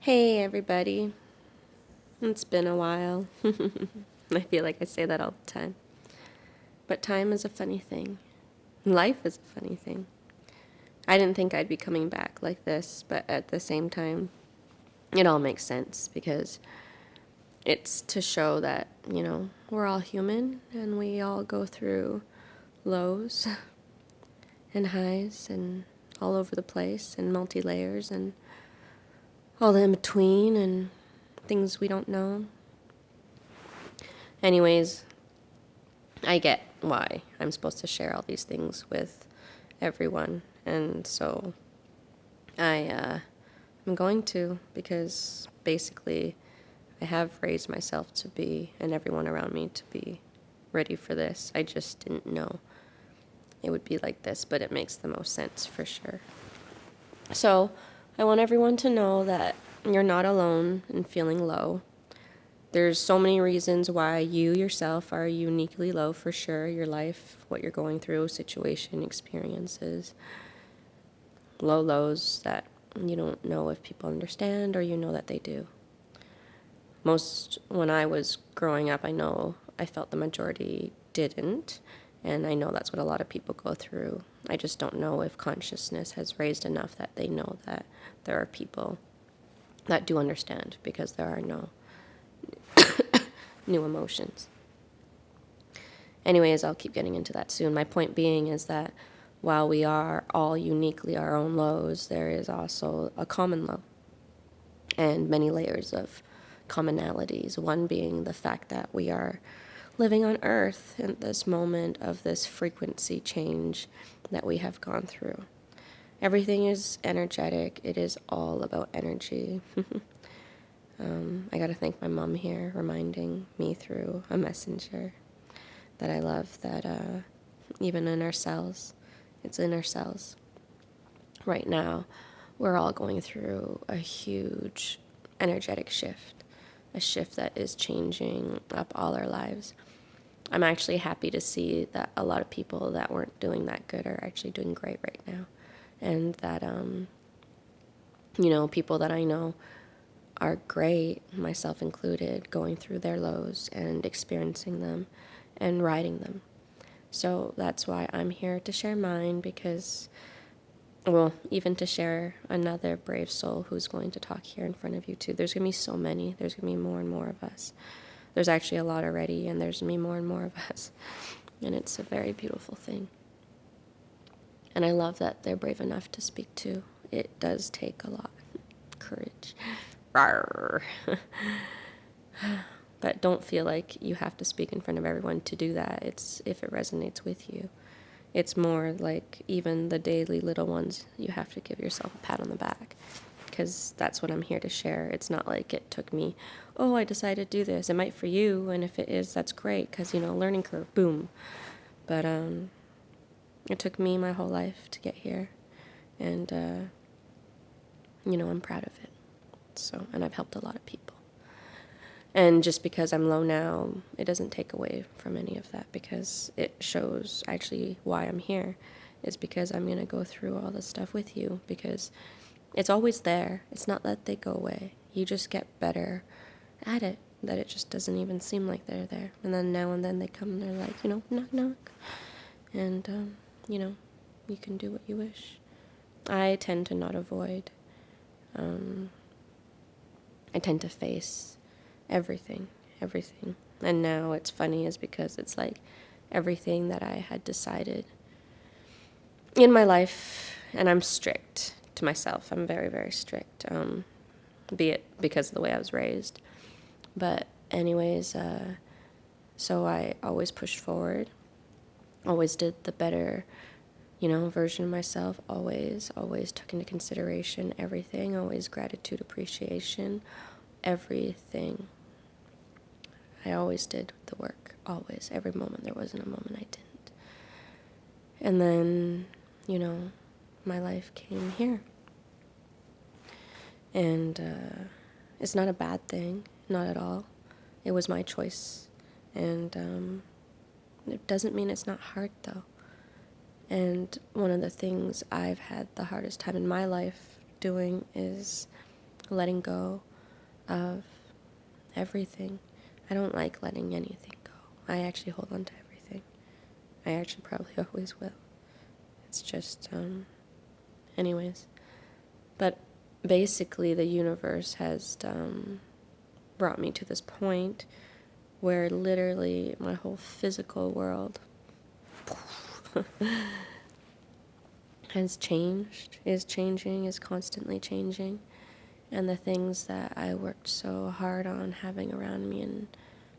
Hey everybody, it's been a while. I feel like I say that all the time. But time is a funny thing. Life is a funny thing. I didn't think I'd be coming back like this, but at the same time, it all makes sense because it's to show that, we're all human and we all go through lows and highs and all over the place and multi-layers and all the in between and things we don't know. Anyways, I get why I'm supposed to share all these things with everyone, and so I'm going to, because basically I have raised myself to be, and everyone around me to be, ready for this. I just didn't know it would be like this, but it makes the most sense for sure. So I want everyone to know that you're not alone in feeling low. There's so many reasons why you yourself are uniquely low, for sure. Your life, what you're going through, situation, experiences, low lows that you don't know if people understand or you know that they do. When I was growing up, I felt the majority didn't, and I know that's what a lot of people go through. I just don't know if consciousness has raised enough that they know that there are people that do understand, because there are no new emotions. Anyways, I'll keep getting into that soon. My point being is that while we are all uniquely our own lows, there is also a common low and many layers of commonalities. One being the fact that we are living on Earth in this moment of this frequency change that we have gone through. Everything is energetic. It is all about energy. I got to thank my mom here, reminding me through a messenger that I love that even in our cells, it's in our cells. Right now, we're all going through a huge energetic shift, a shift that is changing up all our lives. I'm actually happy to see that a lot of people that weren't doing that good are actually doing great right now. And that, people that I know are great, myself included, going through their lows and experiencing them and riding them. So that's why I'm here to share mine, because, well, even to share another brave soul who's going to talk here in front of you too. There's going to be so many. There's going to be more and more of us. There's actually a lot already, and there's going to be more and more of us. And it's a very beautiful thing. And I love that they're brave enough to speak too. It does take a lot of courage. Rawr. But don't feel like you have to speak in front of everyone to do that. It's if it resonates with you. It's more like even the daily little ones, you have to give yourself a pat on the back, because that's what I'm here to share. It's not like it took me, I decided to do this. It might for you, and if it is, that's great, because, learning curve, boom. But it took me my whole life to get here, and, I'm proud of it. So, and I've helped a lot of people. And just because I'm low now, it doesn't take away from any of that, because it shows actually why I'm here is because I'm going to go through all this stuff with you, because it's always there. It's not that they go away. You just get better at it, that it just doesn't even seem like they're there. And then now and then they come and they're like, knock, knock. And, you can do what you wish. I tend to not avoid. I tend to face everything. And now it's funny is because it's like everything that I had decided in my life, and I'm strict to myself. I'm very, very strict, be it because of the way I was raised. But anyways, so I always pushed forward, always did the better, version of myself, always took into consideration everything, always gratitude, appreciation, everything. I always did the work, always, every moment. There wasn't a moment I didn't. And then, my life came here. And it's not a bad thing, not at all. It was my choice. And it doesn't mean it's not hard, though. And one of the things I've had the hardest time in my life doing is letting go of everything. I don't like letting anything go. I actually hold on to everything. I actually probably always will. It's just, anyways. But basically, the universe has brought me to this point where literally my whole physical world has changed, is changing, is constantly changing. And the things that I worked so hard on having around me and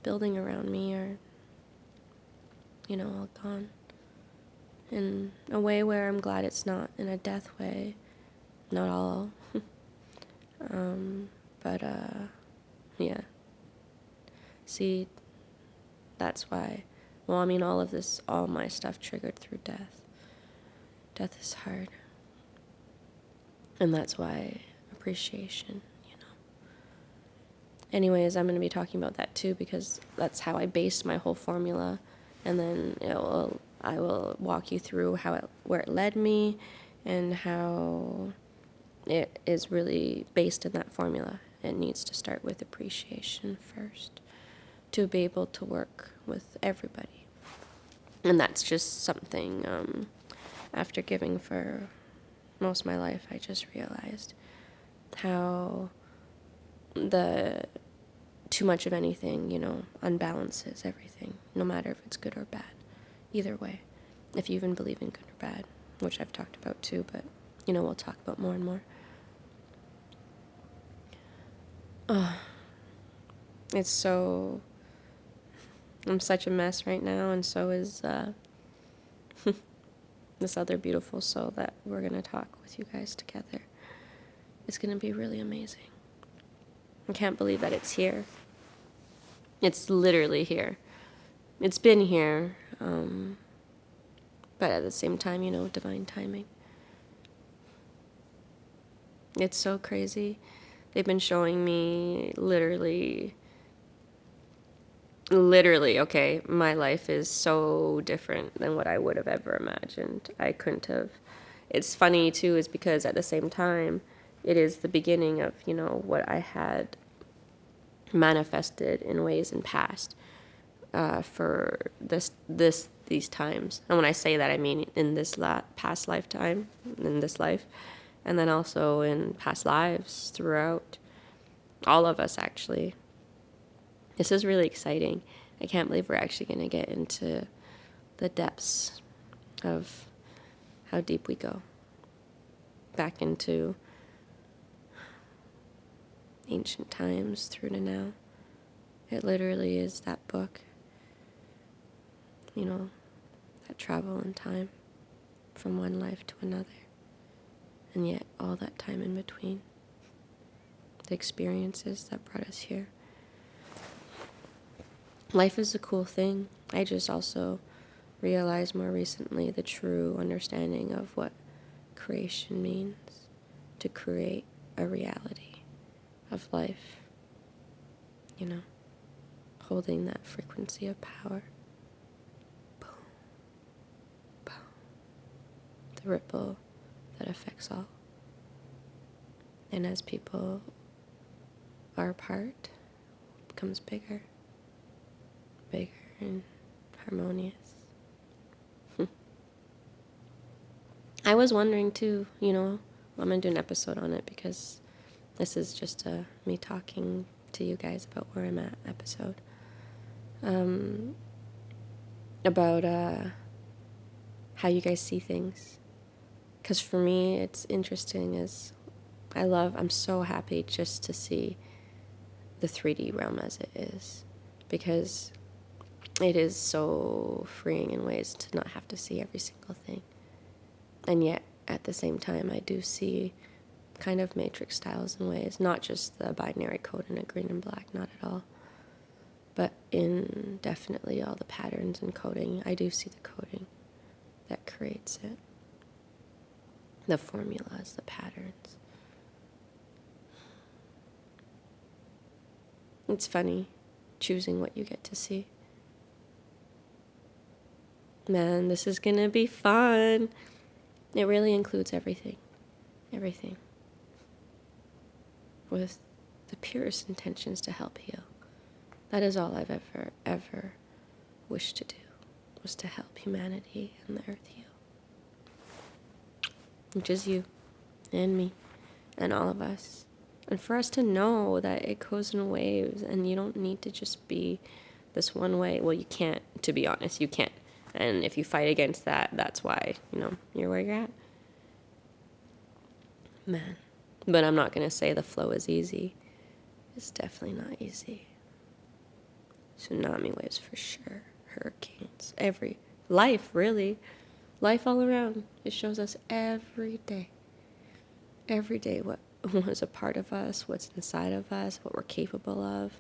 building around me are, all gone. In a way where I'm glad it's not in a death way. Not all. But, yeah. See, that's why. Well, I mean, all my stuff triggered through death. Death is hard. And that's why appreciation, Anyways, I'm going to be talking about that too, because that's how I based my whole formula. And then I will walk you through where it led me and how it is really based in that formula. It needs to start with appreciation first to be able to work with everybody. And that's just something, after giving for most of my life, I just realized how too much of anything, unbalances everything, no matter if it's good or bad. Either way, if you even believe in good or bad, which I've talked about too, but, we'll talk about more and more. I'm such a mess right now, and so is this other beautiful soul that we're going to talk with you guys together. It's going to be really amazing. I can't believe that it's here. It's literally here. It's been here, but at the same time, divine timing. It's so crazy. They've been showing me literally, okay, my life is so different than what I would have ever imagined. I couldn't have. It's funny, too, is because at the same time, it is the beginning of, what I had manifested in ways in past for these times. And when I say that, I mean in this past lifetime, in this life, and then also in past lives throughout. All of us, actually. This is really exciting. I can't believe we're actually going to get into the depths of how deep we go. Back into ancient times through to now. It literally is that book, that travel in time from one life to another. And yet all that time in between. The experiences that brought us here. Life is a cool thing. I just also realized more recently the true understanding of what creation means. To create a reality of life. Holding that frequency of power. Boom. Boom. The ripple that affects all. And as people are apart, it becomes bigger and harmonious. I was wondering too, I'm going to do an episode on it because this is just me talking to you guys about where I'm at episode. About how you guys see things. Because for me, it's interesting I'm so happy just to see the 3D realm as it is. Because it is so freeing in ways to not have to see every single thing. And yet, at the same time, I do see kind of matrix styles in ways, not just the binary code in a green and black, not at all, but in definitely all the patterns and coding. I do see the coding that creates it, the formulas, the patterns. It's funny choosing what you get to see. Man, this is gonna be fun. It really includes everything. Everything. with the purest intentions to help heal. That is all I've ever wished to do, was to help humanity and the earth heal. Which is you and me and all of us. And for us to know that it goes in waves and you don't need to just be this one way. Well, you can't, to be honest, you can't. And if you fight against that, that's why, you're where you're at. Man. But I'm not going to say the flow is easy. It's definitely not easy. Tsunami waves for sure. Hurricanes. Life, really. Life all around. It shows us every day. Every day what was a part of us, what's inside of us, what we're capable of.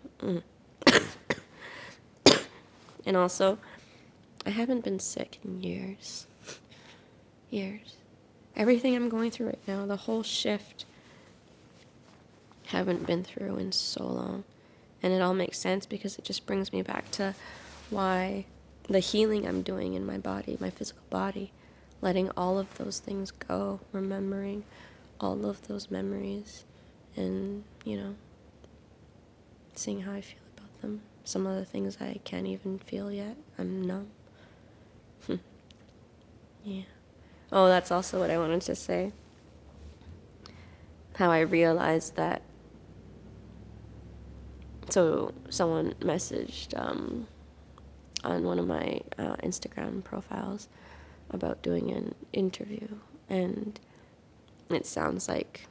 And also, I haven't been sick in years. Years. Everything I'm going through right now, the whole shift, haven't been through in so long. And it all makes sense because it just brings me back to why the healing I'm doing in my body, my physical body, letting all of those things go, remembering all of those memories, and, seeing how I feel about them. Some of the things I can't even feel yet. I'm numb. Yeah. Oh, that's also what I wanted to say. How I realized that. So someone messaged on one of my Instagram profiles about doing an interview, and it sounds like,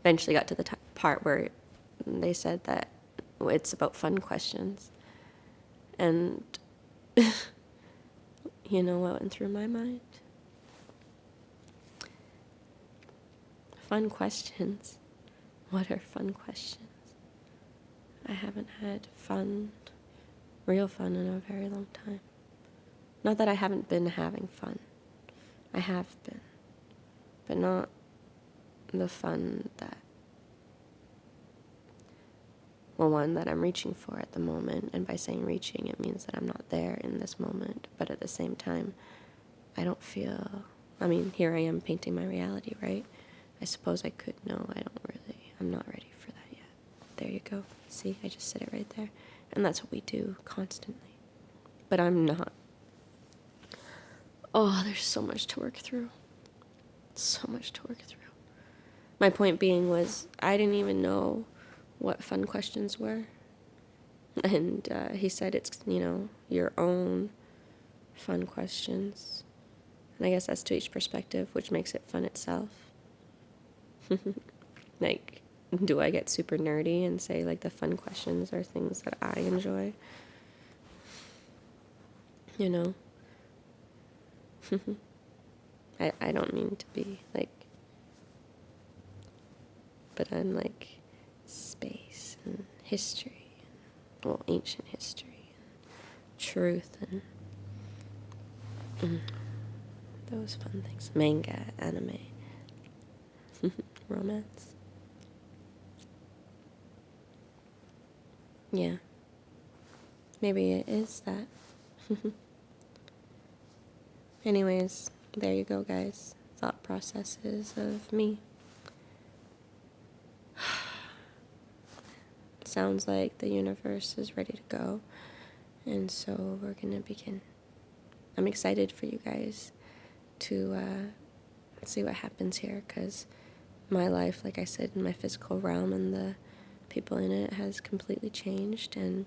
eventually got to the part where they said that it's about fun questions. And you know what went through my mind? Fun questions. What are fun questions? I haven't had real fun in a very long time. Not that I haven't been having fun. I have been. But not the fun one that I'm reaching for at the moment. And by saying reaching, it means that I'm not there in this moment. But at the same time, I don't feel... here I am painting my reality, right? I suppose I could. No, I'm not ready for that yet. There you go. See, I just said it right there. And that's what we do constantly. But I'm not. Oh, there's so much to work through. So much to work through. My point being was, I didn't even know what fun questions were. And he said it's, your own fun questions. And I guess that's to each perspective, which makes it fun itself. Like, do I get super nerdy and say, like, the fun questions are things that I enjoy? I don't mean to be, like, but I'm, like, space and history, ancient history, and truth, and those fun things. Manga, anime, romance. Yeah. Maybe it is that. Anyways, there you go, guys. Thought processes of me. Sounds like the universe is ready to go. And so we're going to begin. I'm excited for you guys to see what happens here, because my life, like I said, in my physical realm and the people in it has completely changed, and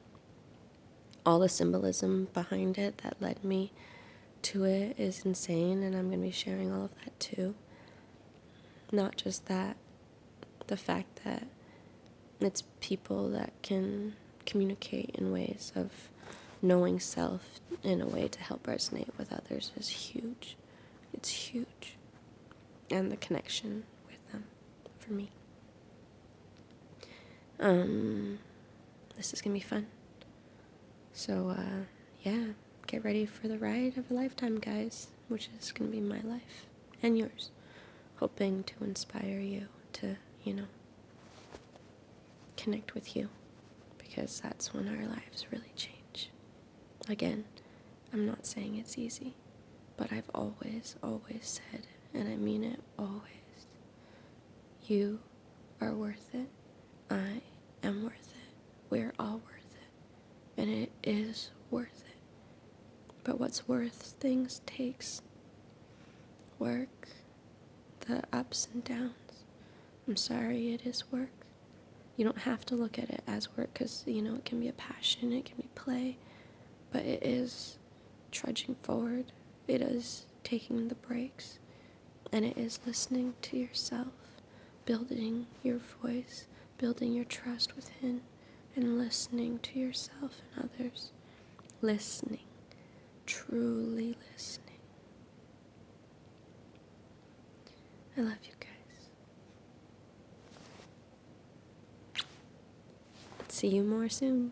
all the symbolism behind it that led me to it is insane, and I'm going to be sharing all of that too. Not just that, the fact that it's people that can communicate in ways of knowing self in a way to help resonate with others is huge. It's huge. And the connection with them, for me. This is going to be fun. So, yeah, get ready for the ride of a lifetime, guys, which is going to be my life and yours. Hoping to inspire you to, connect with you, because that's when our lives really change. Again, I'm not saying it's easy, but I've always said, and I mean it always, You are worth it. I am worth it. We're all worth it. And it is worth it. But what's worth things takes work, the ups and downs. I'm sorry, it is work. You don't have to look at it as work because, it can be a passion, it can be play, but it is trudging forward. It is taking the breaks, and it is listening to yourself, building your voice, building your trust within, and listening to yourself and others. Listening, truly listening. I love you guys. See you more soon.